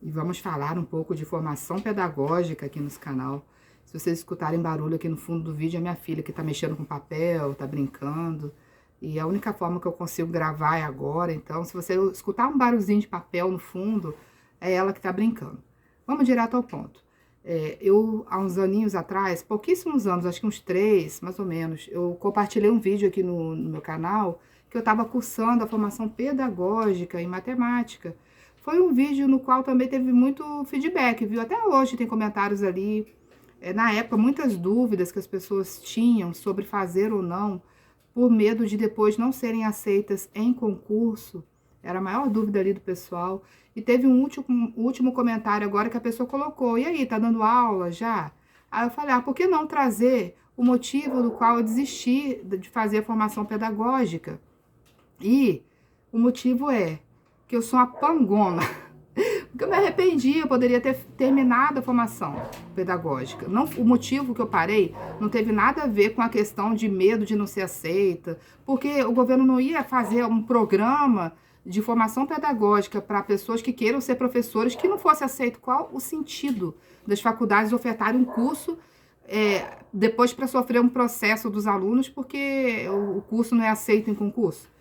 e vamos falar um pouco de formação pedagógica aqui nesse canal. Se vocês escutarem barulho aqui no fundo do vídeo, é minha filha que tá mexendo com papel, tá brincando. E a única forma que eu consigo gravar é agora, então se você escutar um barulhinho de papel no fundo, é ela que tá brincando. Vamos direto ao ponto. Eu, há uns aninhos atrás, pouquíssimos anos, acho que uns 3, mais ou menos, eu compartilhei um vídeo aqui no meu canal, que eu estava cursando a formação pedagógica em matemática. Foi um vídeo no qual também teve muito feedback, viu? Até hoje tem comentários ali. Na época, muitas dúvidas que as pessoas tinham sobre fazer ou não, por medo de depois não serem aceitas em concurso. Era a maior dúvida ali do pessoal. E teve um último comentário agora que a pessoa colocou: e aí, tá dando aula já? Aí eu falei: por que não trazer o motivo do qual eu desisti de fazer a formação pedagógica? E o motivo é que eu sou uma pangona. Porque eu me arrependi, eu poderia ter terminado a formação pedagógica. Não, o motivo que eu parei não teve nada a ver com a questão de medo de não ser aceita, porque o governo não ia fazer um programa de formação pedagógica para pessoas que queiram ser professores que não fosse aceito. Qual o sentido das faculdades ofertarem um curso depois para sofrer um processo dos alunos porque o curso não é aceito em concurso?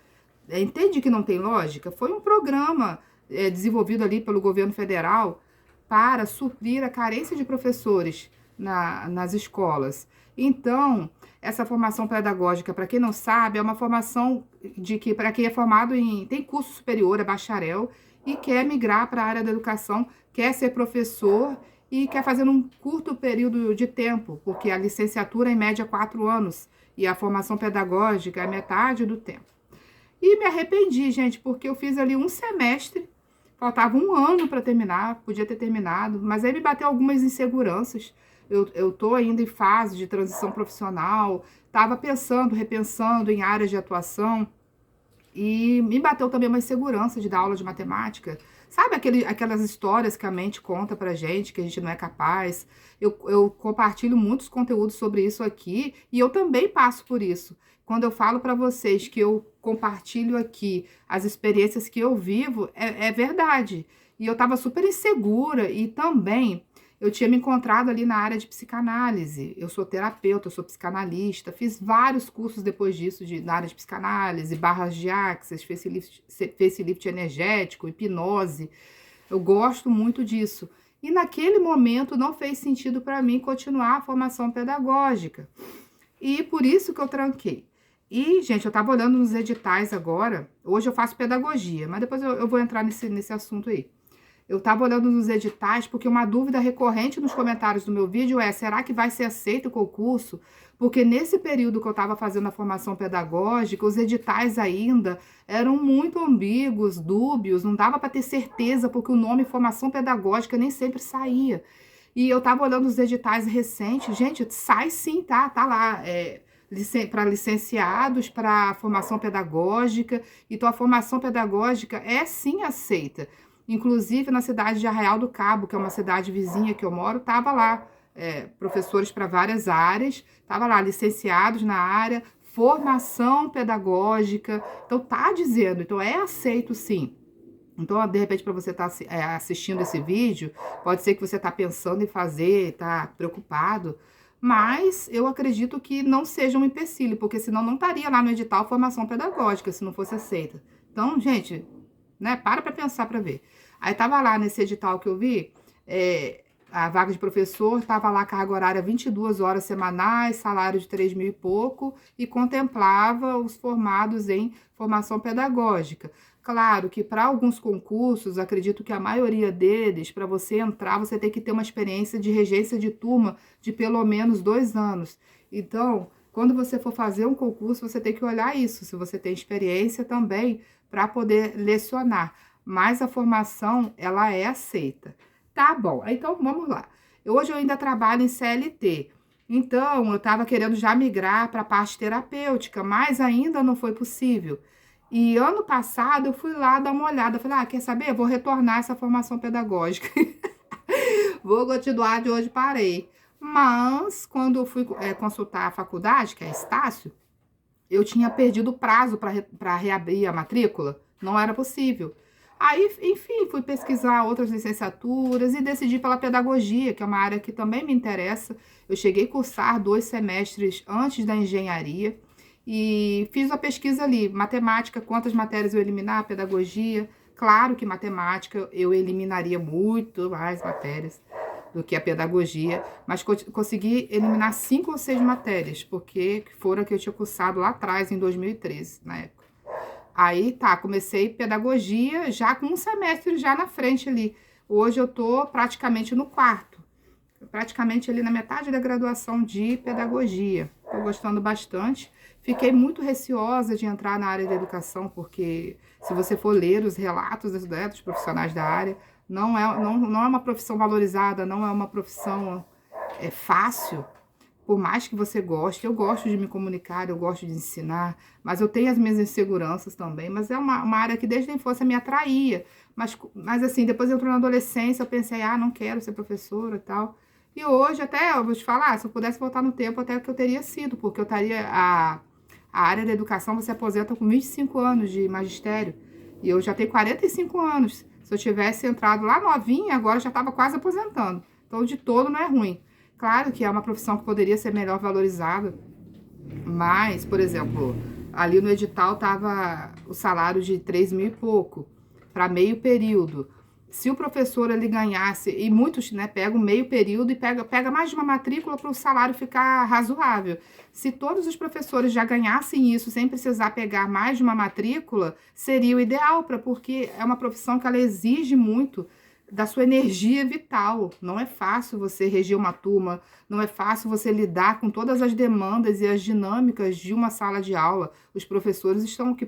Entende que não tem lógica? Foi um programa desenvolvido ali pelo governo federal para suprir a carência de professores nas escolas. Então, essa formação pedagógica, para quem não sabe, é uma formação de que para quem é formado tem curso superior, é bacharel, e quer migrar para a área da educação, quer ser professor e quer fazer num curto período de tempo, porque a licenciatura é em média 4 anos e a formação pedagógica é metade do tempo. E me arrependi, gente, porque eu fiz ali um semestre, faltava um ano para terminar, podia ter terminado, mas aí me bateu algumas inseguranças. Eu tô ainda em fase de transição profissional, estava pensando, repensando em áreas de atuação, e me bateu também uma insegurança de dar aula de matemática. Sabe aquelas histórias que a mente conta pra gente, que a gente não é capaz? Eu compartilho muitos conteúdos sobre isso aqui, e eu também passo por isso. Quando eu falo para vocês que eu compartilho aqui as experiências que eu vivo, é verdade. E eu estava super insegura e também eu tinha me encontrado ali na área de psicanálise. Eu sou terapeuta, eu sou psicanalista, fiz vários cursos depois disso na área de psicanálise, barras de axis, facelift energético, hipnose. Eu gosto muito disso. E naquele momento não fez sentido para mim continuar a formação pedagógica. E por isso que eu tranquei. E, gente, eu tava olhando nos editais agora. Hoje eu faço pedagogia, mas depois eu vou entrar nesse assunto aí. Eu tava olhando nos editais porque uma dúvida recorrente nos comentários do meu vídeo é: será que vai ser aceito o concurso? Porque nesse período que eu tava fazendo a formação pedagógica, os editais ainda eram muito ambíguos, dúbios, não dava para ter certeza, porque o nome formação pedagógica nem sempre saía. E eu tava olhando os editais recentes, gente, sai sim, tá lá, para licenciados, para formação pedagógica, então a formação pedagógica é sim aceita. Inclusive na cidade de Arraial do Cabo, que é uma cidade vizinha que eu moro, tava lá professores para várias áreas, tava lá licenciados na área, formação pedagógica, então tá dizendo, então é aceito sim. Então, de repente, para você estar assistindo esse vídeo, pode ser que você está pensando em fazer, está preocupado, mas eu acredito que não seja um empecilho, porque senão não estaria lá no edital formação pedagógica, se não fosse aceita. Então, gente, né, para pensar para ver. Aí estava lá nesse edital que eu vi, a vaga de professor, estava lá carga horária 22 horas semanais, salário de 3 mil e pouco, e contemplava os formados em formação pedagógica. Claro que para alguns concursos, acredito que a maioria deles, para você entrar, você tem que ter uma experiência de regência de turma de pelo menos 2 anos. Então, quando você for fazer um concurso, você tem que olhar isso, se você tem experiência também, para poder lecionar. Mas a formação, ela é aceita. Tá bom, então vamos lá. Hoje eu ainda trabalho em CLT. Então, eu estava querendo já migrar para a parte terapêutica, mas ainda não foi possível. E ano passado eu fui lá dar uma olhada, falei, quer saber? Eu vou retornar essa formação pedagógica. Vou continuar de onde parei. Mas, quando eu fui consultar a faculdade, que é a Estácio, eu tinha perdido o prazo para reabrir a matrícula. Não era possível. Aí, enfim, fui pesquisar outras licenciaturas e decidi pela pedagogia, que é uma área que também me interessa. Eu cheguei a cursar 2 semestres antes da engenharia e fiz a pesquisa ali, matemática, quantas matérias eu eliminar, pedagogia. Claro que matemática eu eliminaria muito mais matérias do que a pedagogia, mas consegui eliminar 5 ou 6 matérias, porque foram a que eu tinha cursado lá atrás, em 2013, na época. Aí tá, comecei pedagogia já com um semestre já na frente ali. Hoje eu tô praticamente no quarto, praticamente ali na metade da graduação de pedagogia. Tô gostando bastante. Fiquei muito receosa de entrar na área da educação, porque se você for ler os relatos dos profissionais da área, não é uma profissão valorizada, não é uma profissão fácil. Por mais que você goste, eu gosto de me comunicar, eu gosto de ensinar, mas eu tenho as minhas inseguranças também, mas é uma área que desde a infância me atraía. Mas assim, depois eu entrou na adolescência, eu pensei, não quero ser professora e tal. E hoje até, eu vou te falar, se eu pudesse voltar no tempo, até que eu teria sido, porque eu estaria, a área da educação, você aposenta com 25 anos de magistério, e eu já tenho 45 anos. Se eu tivesse entrado lá novinha, agora eu já estava quase aposentando. Então, de todo, não é ruim. Claro que é uma profissão que poderia ser melhor valorizada, mas, por exemplo, ali no edital estava o salário de 3 mil e pouco, para meio período. Se o professor ele ganhasse, e muitos pegam meio período e pega mais de uma matrícula para o salário ficar razoável. Se todos os professores já ganhassem isso sem precisar pegar mais de uma matrícula, seria o ideal, porque é uma profissão que ela exige muito da sua energia vital. Não é fácil você reger uma turma, não é fácil você lidar com todas as demandas e as dinâmicas de uma sala de aula. Os professores que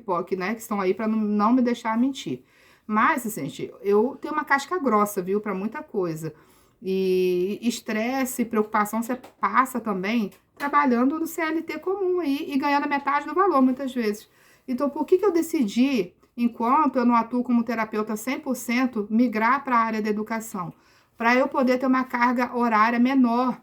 estão aí para não me deixar mentir. Mas, assim, gente, eu tenho uma casca grossa, viu, para muita coisa. E estresse, preocupação, você passa também trabalhando no CLT comum aí e ganhando a metade do valor, muitas vezes. Então, por que eu decidi, enquanto eu não atuo como terapeuta 100%, migrar para a área da educação? Para eu poder ter uma carga horária menor,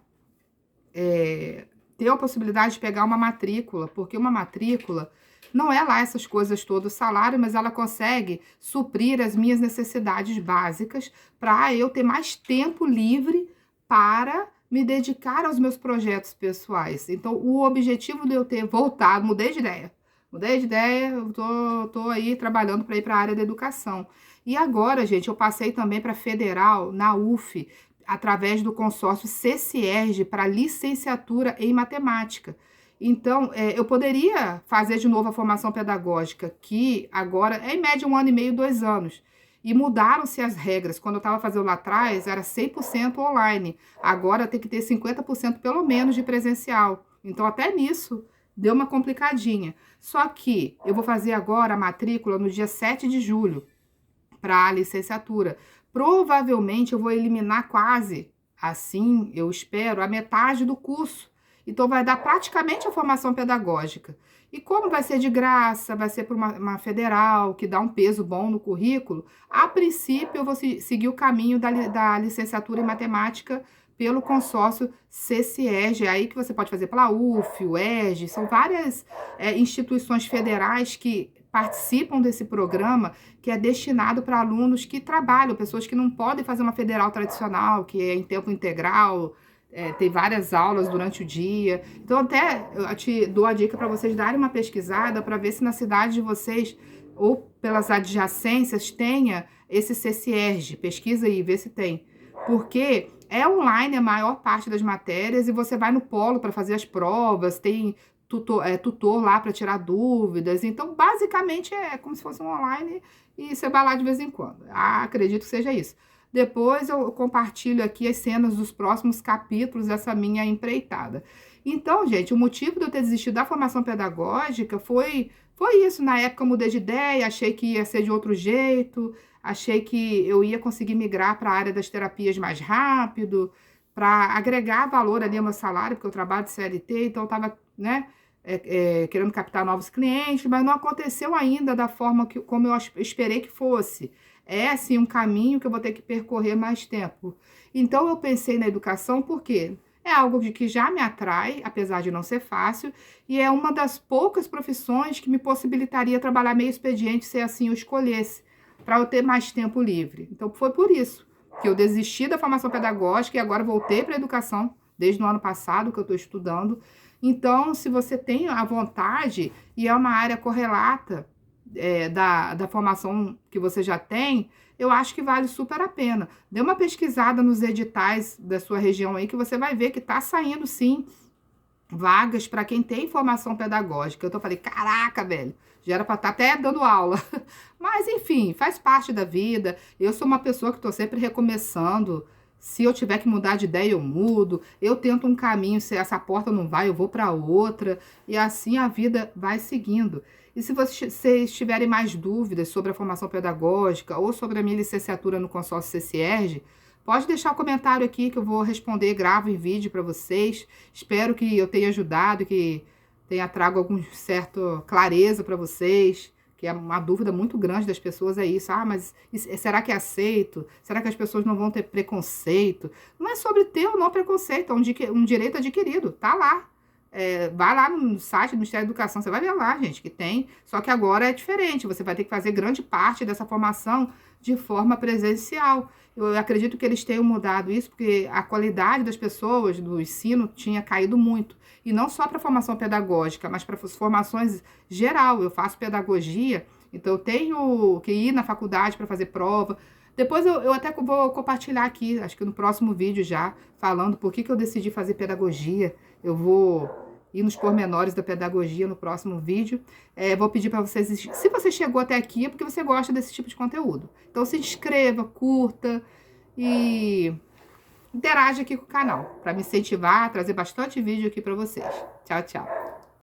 ter a possibilidade de pegar uma matrícula, porque uma matrícula não é lá essas coisas todas, o salário, mas ela consegue suprir as minhas necessidades básicas para eu ter mais tempo livre para me dedicar aos meus projetos pessoais. Então, o objetivo de eu ter voltado, mudei de ideia, eu tô aí trabalhando para ir para a área da educação. E agora, gente, eu passei também para federal, na UF, através do consórcio CCERJ, para licenciatura em matemática. Então, eu poderia fazer de novo a formação pedagógica, que agora é em média 1 ano e meio, 2 anos. E mudaram-se as regras. Quando eu estava fazendo lá atrás, era 100% online. Agora tem que ter 50% pelo menos de presencial. Então, até nisso, deu uma complicadinha. Só que eu vou fazer agora a matrícula no dia 7 de julho para a licenciatura. Provavelmente eu vou eliminar quase, assim, eu espero, a metade do curso. Então, vai dar praticamente a formação pedagógica. E como vai ser de graça, vai ser por uma federal, que dá um peso bom no currículo, a princípio eu vou seguir o caminho da licenciatura em matemática pelo consórcio CCERJ, aí que você pode fazer pela UF, UERJ, são várias instituições federais que participam desse programa, que é destinado para alunos que trabalham, pessoas que não podem fazer uma federal tradicional, que é em tempo integral, tem várias aulas durante o dia. Então, até eu te dou a dica para vocês darem uma pesquisada para ver se na cidade de vocês ou pelas adjacências tenha esse CCERJ. Pesquisa aí, vê se tem. Porque é online a maior parte das matérias e você vai no polo para fazer as provas, tem tutor lá para tirar dúvidas. Então, basicamente, é como se fosse um online e você vai lá de vez em quando. Acredito que seja isso. Depois eu compartilho aqui as cenas dos próximos capítulos dessa minha empreitada. Então, gente, o motivo de eu ter desistido da formação pedagógica foi isso. Na época eu mudei de ideia, achei que ia ser de outro jeito, achei que eu ia conseguir migrar para a área das terapias mais rápido, para agregar valor ali ao meu salário, porque eu trabalho de CLT, então eu estava, querendo captar novos clientes, mas não aconteceu ainda da forma como eu esperei que fosse. É, sim, um caminho que eu vou ter que percorrer mais tempo. Então, eu pensei na educação porque é algo que já me atrai, apesar de não ser fácil, e é uma das poucas profissões que me possibilitaria trabalhar meio expediente, se assim eu escolhesse. para eu ter mais tempo livre. Então, foi por isso que eu desisti da formação pedagógica e agora voltei para a educação, desde o ano passado que eu estou estudando. Então, se você tem a vontade e é uma área correlata da formação que você já tem, eu acho que vale super a pena. Dê uma pesquisada nos editais da sua região aí, que você vai ver que está saindo, sim, vagas para quem tem formação pedagógica. Eu falei, caraca, velho, já era para estar até dando aula. Mas, enfim, faz parte da vida. Eu sou uma pessoa que estou sempre recomeçando. Se eu tiver que mudar de ideia, eu mudo. Eu tento um caminho, se essa porta não vai, eu vou para outra. E assim a vida vai seguindo. E se vocês tiverem mais dúvidas sobre a formação pedagógica ou sobre a minha licenciatura no consórcio CCERJ, pode deixar o comentário aqui que eu vou responder, gravo em vídeo para vocês. Espero que eu tenha ajudado, que tenha trago alguma certa clareza para vocês, que é uma dúvida muito grande das pessoas, é isso. Ah, mas será que é aceito? Será que as pessoas não vão ter preconceito? Não é sobre ter ou não preconceito, é um direito adquirido, tá lá. Vai lá no site do Ministério da Educação, você vai ver lá, gente, que tem. Só que agora é diferente, você vai ter que fazer grande parte dessa formação de forma presencial. Eu acredito que eles tenham mudado isso, porque a qualidade das pessoas do ensino tinha caído muito. E não só para a formação pedagógica, mas para as formações geral. Eu faço pedagogia, então eu tenho que ir na faculdade para fazer prova. Depois eu até vou compartilhar aqui, acho que no próximo vídeo já, falando por que eu decidi fazer pedagogia. Eu vou ir nos pormenores da pedagogia no próximo vídeo. Vou pedir para vocês, se você chegou até aqui, é porque você gosta desse tipo de conteúdo. Então se inscreva, curta e interage aqui com o canal, para me incentivar a trazer bastante vídeo aqui para vocês. Tchau, tchau.